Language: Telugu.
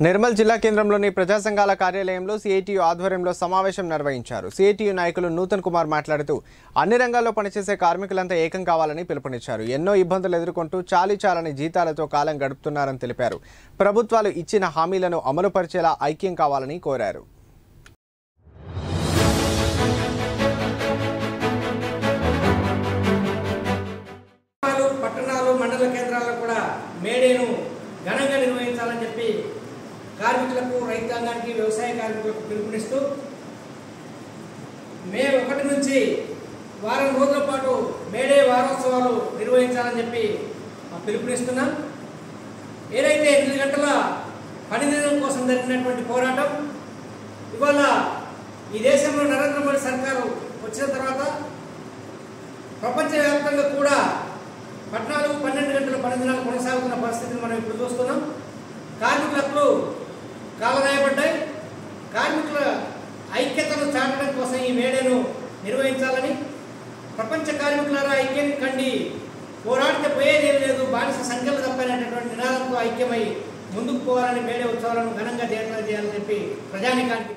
నిర్మల్ జిల్లా కేంద్రంలోని ప్రజా సంఘాల కార్యాలయంలో సిఐటియు ఆధ్వర్యంలో సమావేశం నిర్వహించారు. సిఐటియు నాయకులు నూతన్ కుమార్ మాట్లాడుతూ అన్ని రంగాల్లో పనిచేసే కార్మికులంతా ఏకం కావాలని పిలుపునిచ్చారు. ఎన్నో ఇబ్బందులు ఎదుర్కొంటూ చాలీచాలని జీతాలతో కాలం గడుపుతున్నారని తెలిపారు. ప్రభుత్వాలు ఇచ్చిన హామీలను అమలు పరిచేలా ఐక్యం కావాలని కోరారు. పట్టణాలు మండల కేంద్రాల్లో కూడా మేడేను ఘనంగా నిర్వహించాలని చెప్పి కార్మికులకు, రైతాంగానికి, వ్యవసాయ కార్మికులకు పిలుపునిస్తూ మే 1 నుంచి వారం రోజుల పాటు మేడే వారోత్సవాలు నిర్వహించాలని చెప్పి పిలుపునిస్తున్నాం. ఏదైతే 8 గంటల పనిదినం కోసం జరిగినటువంటి పోరాటం ఇవాళ ఈ దేశంలో నరేంద్ర మోడీ సర్కారు వచ్చిన తర్వాత ప్రపంచవ్యాప్తంగా కూడా 14-12 గంటల పనిదినాలు కొనసాగుతున్న పరిస్థితిని మనం ఇప్పుడు చూస్తున్నాం. కార్మికుల హక్కులు కాలరాయబడ్డాయి. కార్మికుల ఐక్యతను చాటడం కోసం ఈ మేడేను నిర్వహించాలని, ప్రపంచ కార్మికులారా ఐక్యం కండి, పోరాడితే పోయేదేమీ లేదు, బానిస సంఖ్యలు తప్పనేటటువంటి నినాదంతో ఐక్యమై ముందుకు పోవాలని మేడే ఉత్సవాలను ఘనంగా చేయాలని చెప్పి ప్రజానికానికి